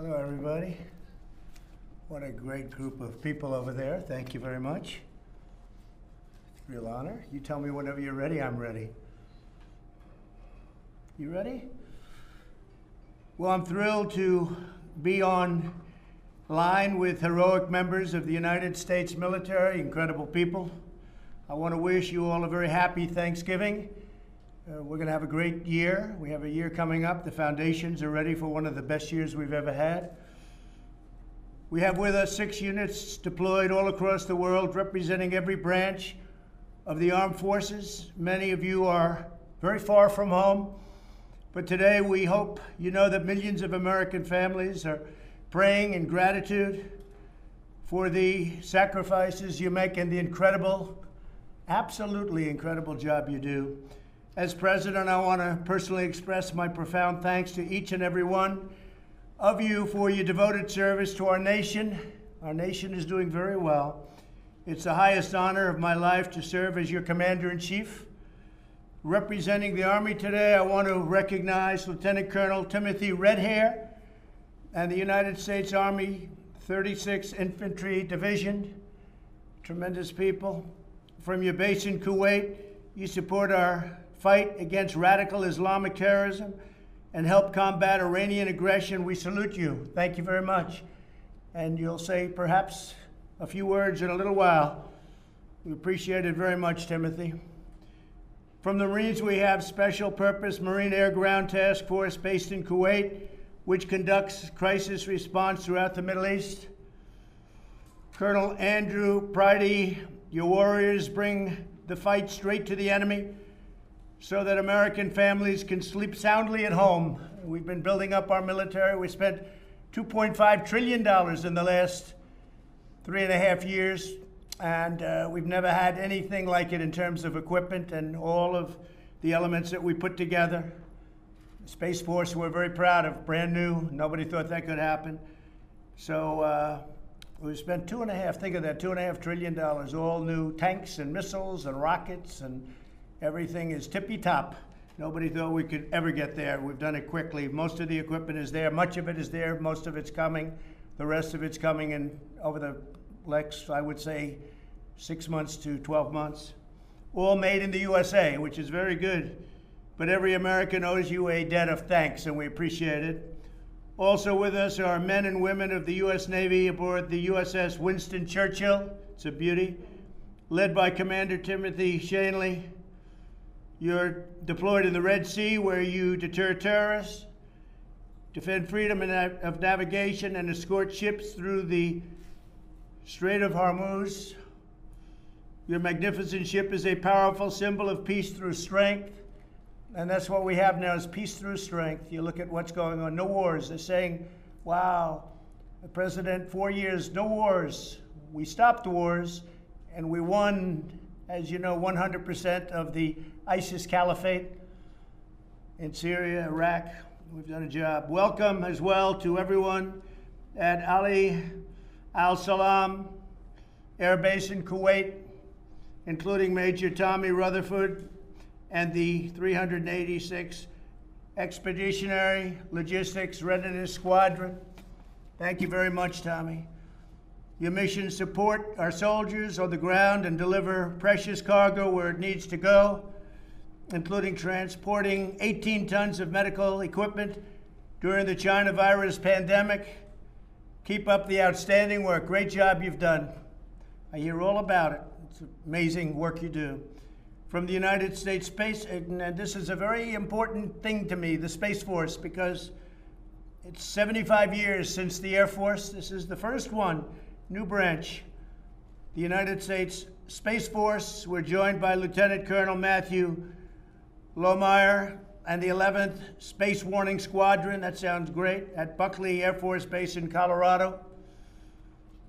Hello, everybody. What a great group of people over there. Thank you very much. It's a real honor. You tell me whenever you're ready, I'm ready. You ready? Well, I'm thrilled to be on line with heroic members of the United States military, incredible people. I want to wish you all a very happy Thanksgiving. We're going to have a great year. We have a year coming up. The foundations are ready for one of the best years we've ever had. We have with us 6 units deployed all across the world, representing every branch of the armed forces. Many of you are very far from home, but today we hope you know that millions of American families are praying in gratitude for the sacrifices you make and the incredible, absolutely incredible job you do. As President, I want to personally express my profound thanks to each and every one of you for your devoted service to our nation. Our nation is doing very well. It's the highest honor of my life to serve as your Commander-in-Chief. Representing the Army today, I want to recognize Lieutenant Colonel Timothy Redhair and the United States Army 36th Infantry Division. Tremendous people. From your base in Kuwait, you support our fight against radical Islamic terrorism and help combat Iranian aggression. We salute you. Thank you very much. And you'll say perhaps a few words in a little while. We appreciate it very much, Timothy. From the Marines, we have Special Purpose Marine Air Ground Task Force based in Kuwait, which conducts crisis response throughout the Middle East. Colonel Andrew Pridey, your warriors bring the fight straight to the enemy so that American families can sleep soundly at home. We've been building up our military. We spent $2.5 trillion in the last 3.5 years, and we've never had anything like it in terms of equipment and all of the elements that we put together. The Space Force we're very proud of, brand new. Nobody thought that could happen. So we spent $2.5 trillion, all new tanks and missiles and rockets, and everything is tippy-top. Nobody thought we could ever get there. We've done it quickly. Most of the equipment is there. Much of it is there. Most of it's coming. The rest of it's coming in over the next, I would say, 6 months to 12 months. All made in the USA, which is very good. But every American owes you a debt of thanks, and we appreciate it. Also with us are men and women of the U.S. Navy aboard the USS Winston Churchill. It's a beauty. Led by Commander Timothy Shanley. You're deployed in the Red Sea, where you deter terrorists, defend freedom of navigation, and escort ships through the Strait of Hormuz. Your magnificent ship is a powerful symbol of peace through strength, and that's what we have now, is peace through strength. You look at what's going on. No wars. They're saying, wow, the president, 4 years, no wars. We stopped wars, and we won, as you know, 100% of the ISIS caliphate in Syria, Iraq. We've done a job. Welcome as well to everyone at Ali Al Salam Air Base in Kuwait, including Major Tommy Rutherford and the 386 Expeditionary Logistics Readiness Squadron. Thank you very much, Tommy. Your mission: support our soldiers on the ground and deliver precious cargo where it needs to go, including transporting 18 tons of medical equipment during the China virus pandemic. Keep up the outstanding work. Great job you've done. I hear all about it. It's amazing work you do. From the United States Space, and this is a very important thing to me, the Space Force, because it's 75 years since the Air Force. This is the first one. New branch, the United States Space Force. We're joined by Lieutenant Colonel Matthew Lohmeyer and the 11th Space Warning Squadron. That sounds great. At Buckley Air Force Base in Colorado.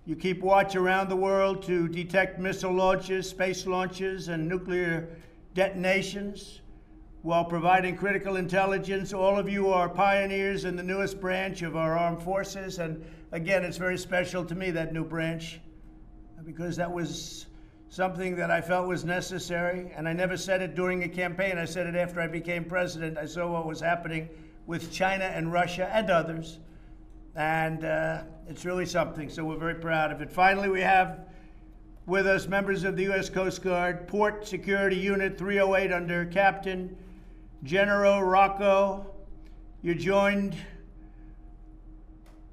You keep watch around the world to detect missile launches, space launches, and nuclear detonations while providing critical intelligence. All of you are pioneers in the newest branch of our armed forces, and again, it's very special to me, that new branch, because that was something that I felt was necessary, and I never said it during a campaign. I said it after I became president. I saw what was happening with China and Russia and others, And it's really something, so we're very proud of it. Finally, we have with us members of the U.S. Coast Guard, Port Security Unit 308 under Captain Genero Rocco. You're joined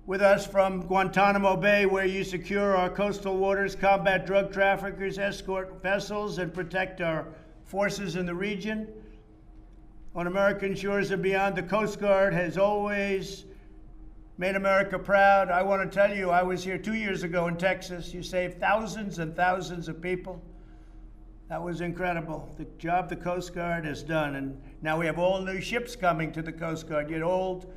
with us from Guantanamo Bay, where you secure our coastal waters, combat drug traffickers, escort vessels, and protect our forces in the region. On American shores and beyond, the Coast Guard has always made America proud. I want to tell you, I was here 2 years ago in Texas. You saved thousands and thousands of people. That was incredible, the job the Coast Guard has done. And now we have all new ships coming to the Coast Guard. You had old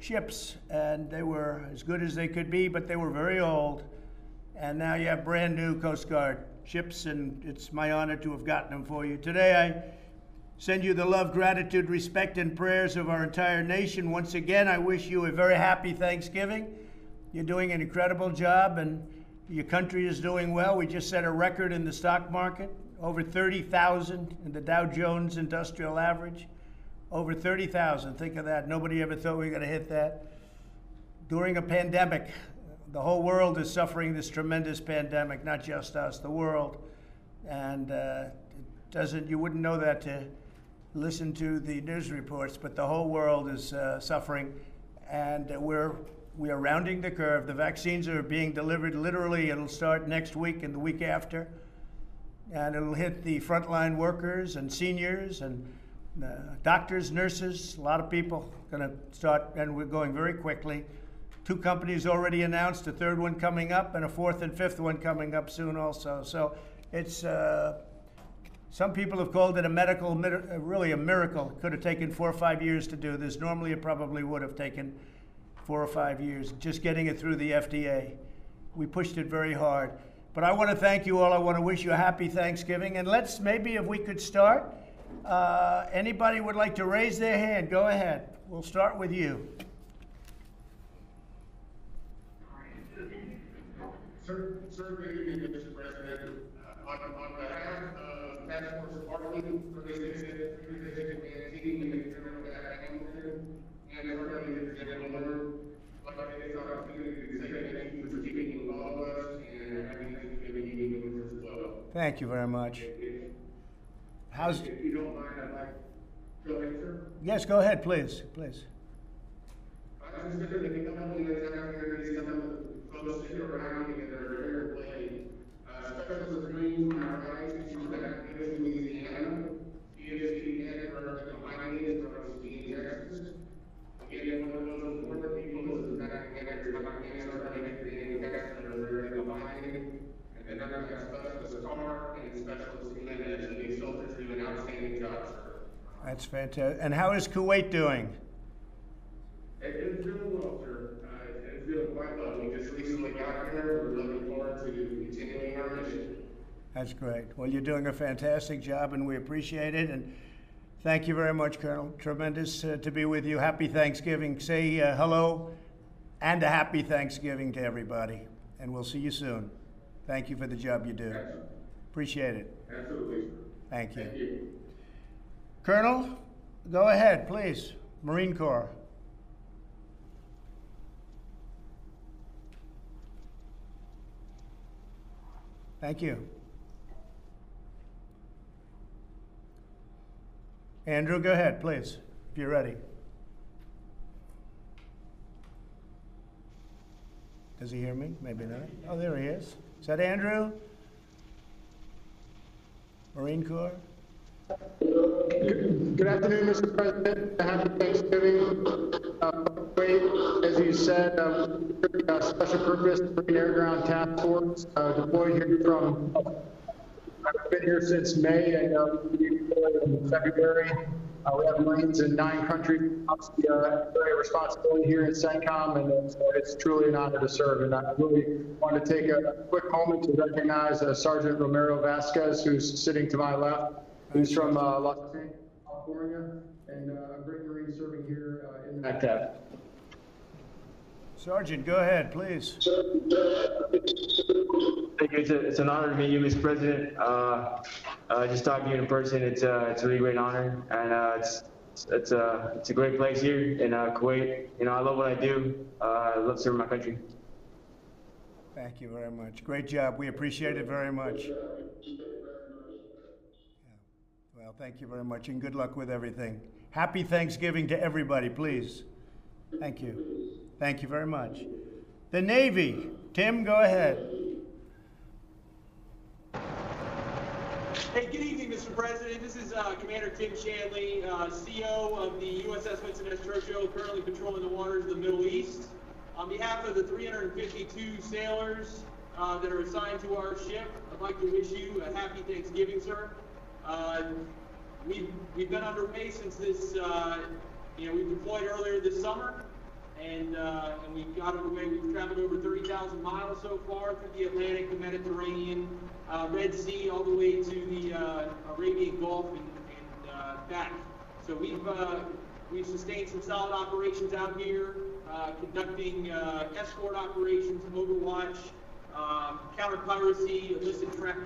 ships, and they were as good as they could be, but they were very old. And now you have brand new Coast Guard ships, and it's my honor to have gotten them for you. Today, I send you the love, gratitude, respect, and prayers of our entire nation. Once again, I wish you a very happy Thanksgiving. You're doing an incredible job, and your country is doing well. We just set a record in the stock market, over 30,000 in the Dow Jones Industrial Average. Over 30,000, think of that. Nobody ever thought we were going to hit that. During a pandemic, the whole world is suffering this tremendous pandemic, not just us, the world. And you wouldn't know that to listen to the news reports, but the whole world is suffering, and we are rounding the curve. The vaccines are being delivered literally. It'll start next week and the week after, and it'll hit the frontline workers and seniors and doctors, nurses, a lot of people going to start, and we're going very quickly. 2 companies already announced, a 3rd one coming up, and a 4th and 5th one coming up soon also. So it's some people have called it really a miracle. It could have taken 4 or 5 years to do this. Normally, it probably would have taken 4 or 5 years, just getting it through the FDA. We pushed it very hard. But I want to thank you all. I want to wish you a happy Thanksgiving. And maybe if we could start, anybody would like to raise their hand, go ahead. We'll start with you. Sir, good evening, Mr. President. On behalf of Task Force Bartley, for this visit, and Representative General Miller, I'd like to take this opportunity to say thank you for speaking with all of us and having Thanksgiving evening with us as well. Thank you very much. If you don't mind, I'd like to go ahead, sir. Yes, go ahead, please. Please. I was just going to come up with some of the folks sitting around me that are fair play. Special dreams from our guys from Louisiana. PhD Edinburgh, and behind me is from Texas. Again, one of those important people is back in Texas, and then I've got Specialist Carr and Specialist Jimenez, and these soldiers do an outstanding job, sir. That's fantastic. And how is Kuwait doing? It's doing well, sir. It's doing quite well. We just recently got here. We're looking forward to continuing our mission. That's great. Well, you're doing a fantastic job, and we appreciate it. And thank you very much, Colonel. Tremendous to be with you. Happy Thanksgiving. Say hello and a happy Thanksgiving to everybody. And we'll see you soon. Thank you for the job you do. Excellent. Appreciate it. Absolutely, sir. Thank you. Thank you. Colonel, go ahead, please. Marine Corps. Thank you. Andrew, go ahead, please, if you're ready. Does he hear me? Maybe not. Oh, there he is. Is that Andrew? Marine Corps? Good afternoon, Mr. President. Happy Thanksgiving. As you said, Special Purpose Marine Air Ground Task Force deployed here from, I've been here since May, and in February. We have Marines in 9 countries. Obviously, very responsibility here in CENTCOM, and it's truly an honor to serve. And I really want to take a quick moment to recognize Sergeant Romero Vasquez, who's sitting to my left. He's from Los Angeles, California, and a great Marine serving here in MACTAP. Sergeant, go ahead, please. Thank you. It's an honor to meet you, Mr. President. Just talking to you in person, it's a really great honor, and it's a great place here in Kuwait. You know, I love what I do. I love serving my country. Thank you very much. Great job. We appreciate it very much. Yeah. Well, thank you very much, and good luck with everything. Happy Thanksgiving to everybody, please. Thank you. Thank you very much. The Navy. Tim, go ahead. Hey, good evening, Mr. President. This is Commander Tim Shanley, CO of the USS Winston S. Churchill, currently patrolling the waters of the Middle East. On behalf of the 352 sailors that are assigned to our ship, I'd like to wish you a happy Thanksgiving, sir. We've been underway since this, we deployed earlier this summer, and we got underway. We've traveled over 30,000 miles so far through the Atlantic, the Mediterranean, Red Sea, all the way to the Arabian Gulf and back. So we've sustained some solid operations out here, conducting escort operations, overwatch, counter-piracy,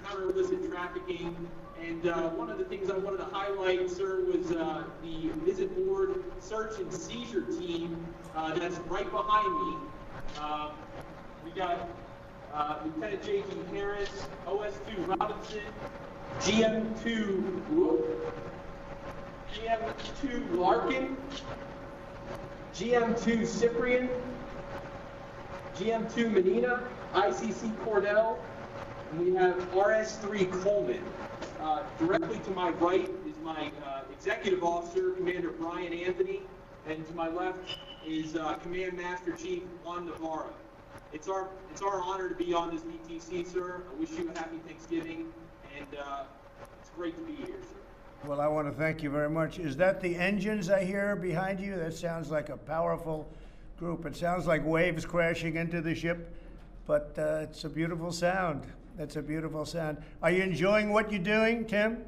counter-illicit trafficking. And one of the things I wanted to highlight, sir, was the visit board search and seizure team that's right behind me. We got Lieutenant J.G. Harris, OS2 Robinson, GM2 Larkin, GM2 Cyprian, GM2 Medina, ICC Cordell, and we have RS3 Coleman. Directly to my right is my executive officer, Commander Brian Anthony, and to my left is Command Master Chief Juan Navarro. It's our honor to be on this VTC, sir. I wish you a happy Thanksgiving, and it's great to be here, sir. Well, I want to thank you very much. Is that the engines I hear behind you? That sounds like a powerful group. It sounds like waves crashing into the ship, but it's a beautiful sound. That's a beautiful sound. Are you enjoying what you're doing, Tim?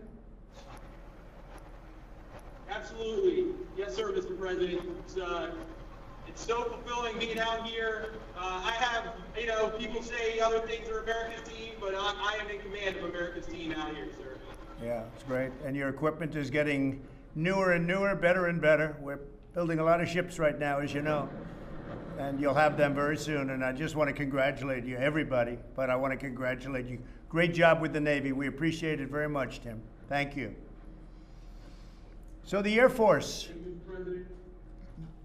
Absolutely. Yes, sir, Mr. President. It's so fulfilling being out here. I have, people say other things are America's team, but I am in command of America's team out here, sir. Yeah, it's great. And your equipment is getting newer and newer, better and better. We're building a lot of ships right now, as you know. And you'll have them very soon. And I just want to congratulate you, everybody, but I want to congratulate you. Great job with the Navy. We appreciate it very much, Tim. Thank you. So the Air Force.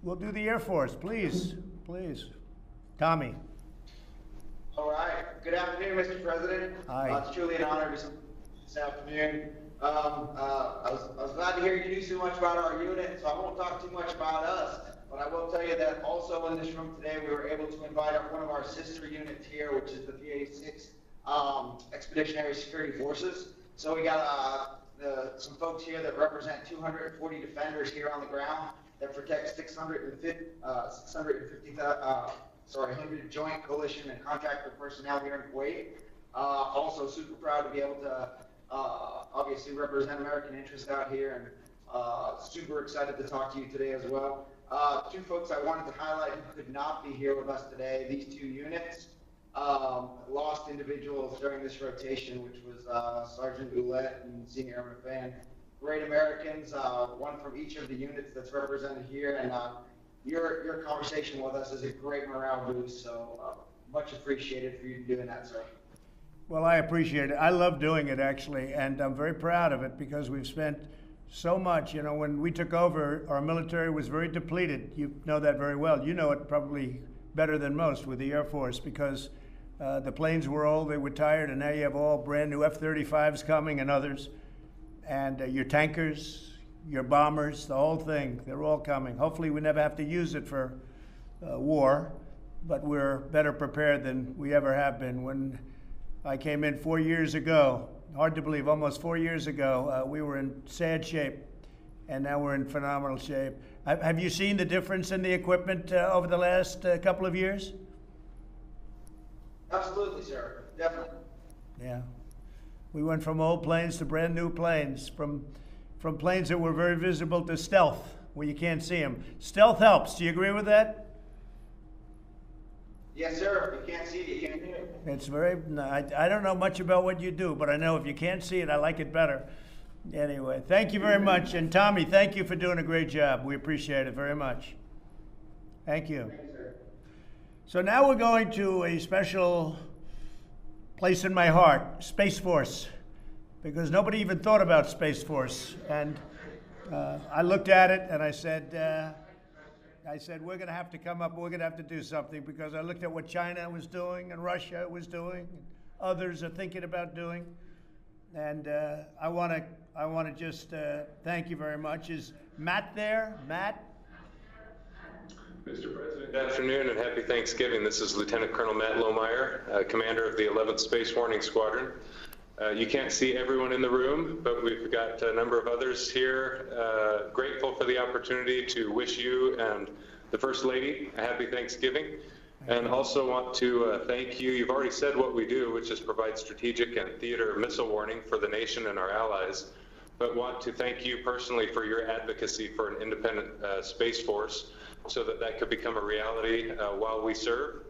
We'll do the Air Force, please. Please. Tommy. All right. Good afternoon, Mr. President. Hi. It's truly an honor this afternoon. I was glad to hear you knew so much about our unit, so I won't talk too much about us. But I will tell you that also in this room today, we were able to invite one of our sister units here, which is the VA6 Expeditionary Security Forces. So we got some folks here that represent 240 defenders here on the ground that protect 100 joint coalition and contractor personnel here in Kuwait. Also super proud to be able to obviously represent American interests out here, and super excited to talk to you today as well. Two folks I wanted to highlight who could not be here with us today. These two units lost individuals during this rotation, which was Sergeant Ouellette and Senior Airman Fan. Great Americans, one from each of the units that's represented here, and your conversation with us is a great morale boost, so much appreciated for you doing that, sir. Well, I appreciate it. I love doing it, actually, and I'm very proud of it because we've spent so much. You know, when we took over, our military was very depleted. You know that very well. You know it probably better than most with the Air Force because the planes were old, they were tired, and now you have all brand new F-35s coming and others. And your tankers, your bombers, the whole thing, they're all coming. Hopefully we never have to use it for war, but we're better prepared than we ever have been. When I came in 4 years ago, hard to believe, almost 4 years ago, we were in sad shape, and now we're in phenomenal shape. Have you seen the difference in the equipment over the last couple of years? Absolutely, sir. Definitely. Yeah. We went from old planes to brand new planes, from planes that were very visible to stealth, where you can't see them. Stealth helps. Do you agree with that? Yes, sir. If you can't see it, you can't hear it. It's very, I don't know much about what you do, but I know if you can't see it, I like it better. Anyway, thank you very much. And Tommy, thank you for doing a great job. We appreciate it very much. Thank you. Thanks, sir. So now we're going to a special place in my heart, Space Force, because nobody even thought about Space Force. And I looked at it and I said, we're going to have to come up, we're going to have to do something, because I looked at what China was doing and Russia was doing, and others are thinking about doing. And I want to just thank you very much. Is Matt there? Matt? Mr. President, good afternoon and happy Thanksgiving. This is Lieutenant Colonel Matt Lohmeyer, Commander of the 11th Space Warning Squadron. You can't see everyone in the room, but we've got a number of others here. Grateful for the opportunity to wish you and the First Lady a happy Thanksgiving. And also want to thank you. You've already said what we do, which is provide strategic and theater missile warning for the nation and our allies. But want to thank you personally for your advocacy for an independent Space Force, so that that could become a reality while we serve.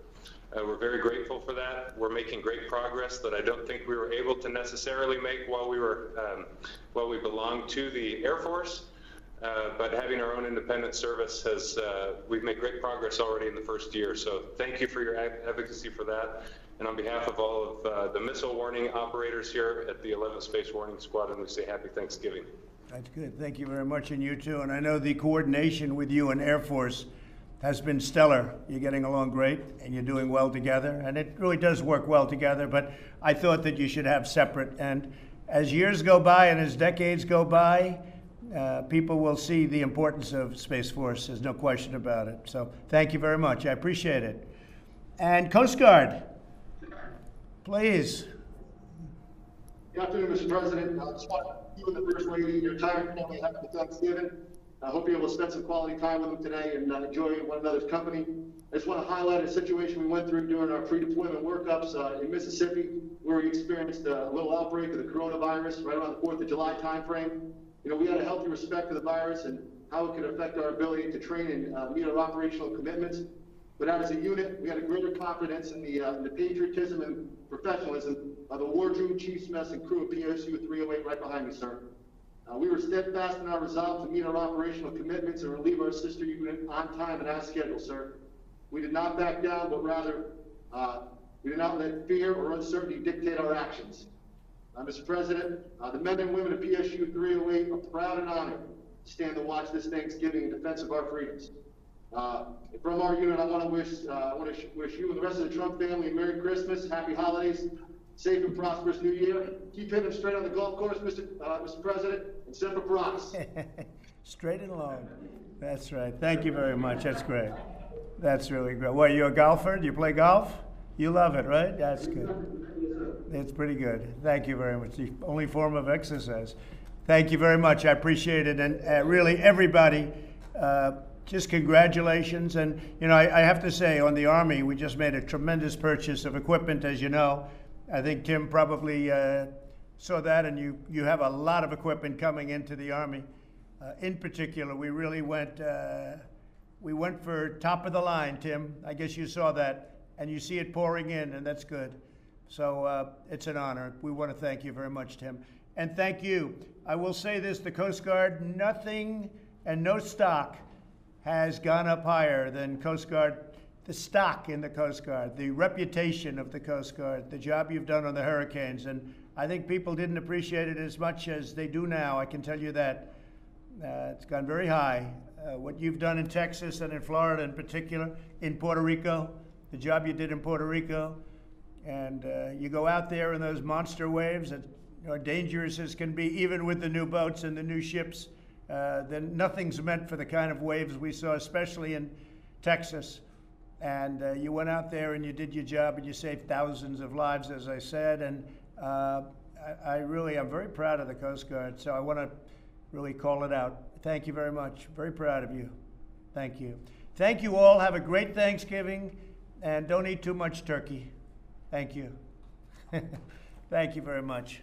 We're very grateful for that. We're making great progress that I don't think we were able to necessarily make while we belonged to the Air Force. But having our own independent service has, we've made great progress already in the first year. So thank you for your advocacy for that. And on behalf of all of the missile warning operators here at the 11th Space Warning Squadron, we say happy Thanksgiving. That's good. Thank you very much, and you too. And I know the coordination with you and Air Force has been stellar. You're getting along great, and you're doing well together. And it really does work well together, but I thought that you should have separate. And as years go by and as decades go by, people will see the importance of Space Force. There's no question about it. So thank you very much. I appreciate it. And Coast Guard, please. Good afternoon, Mr. President. I just want you and the First Lady and your entire family happy Thanksgiving. I hope you're able to spend some quality time with them today and enjoy one another's company. I just want to highlight a situation we went through during our pre-deployment workups in Mississippi, where we experienced a little outbreak of the coronavirus right around the 4th of July timeframe. You know, we had a healthy respect for the virus and how it could affect our ability to train and meet our operational commitments. But as a unit, we had a greater confidence in the patriotism and professionalism of the Wardroom, Chiefs Mess, and crew of PSU 308 right behind me, sir. We were steadfast in our resolve to meet our operational commitments and relieve our sister unit on time and as scheduled, sir. We did not back down, but rather we did not let fear or uncertainty dictate our actions. Mr. President, the men and women of PSU 308 are proud and honored to stand to watch this Thanksgiving in defense of our freedoms. From our unit, I want to wish you and the rest of the Trump family a Merry Christmas, Happy Holidays, safe and prosperous New Year. Keep hitting them straight on the golf course, Mr. President, and Semper Paratus. Straight and long. That's right. Thank you very much. That's great. That's really great. Well, you're a golfer? Do you play golf? You love it, right? That's good. It's pretty good. Thank you very much. The only form of exercise. Thank you very much. I appreciate it. And really, everybody, just congratulations. And, you know, I have to say, on the Army, we just made a tremendous purchase of equipment, as you know. I think Tim probably saw that, and you have a lot of equipment coming into the Army. In particular, we really went for top of the line, Tim. I guess you saw that, and you see it pouring in, and that's good. So it's an honor. We want to thank you very much, Tim. And thank you. I will say this, the Coast Guard, nothing and no stock has gone up higher than Coast Guard, the stock in the Coast Guard, the reputation of the Coast Guard, the job you've done on the hurricanes. And I think people didn't appreciate it as much as they do now. I can tell you that. It's gone very high. What you've done in Texas and in Florida in particular, in Puerto Rico, the job you did in Puerto Rico, and you go out there in those monster waves that are dangerous as can be, even with the new boats and the new ships. Then nothing's meant for the kind of waves we saw, especially in Texas. And you went out there and you did your job and you saved thousands of lives, as I said. And I'm very proud of the Coast Guard. So I want to really call it out. Thank you very much. Very proud of you. Thank you. Thank you all. Have a great Thanksgiving and don't eat too much turkey. Thank you. Thank you very much.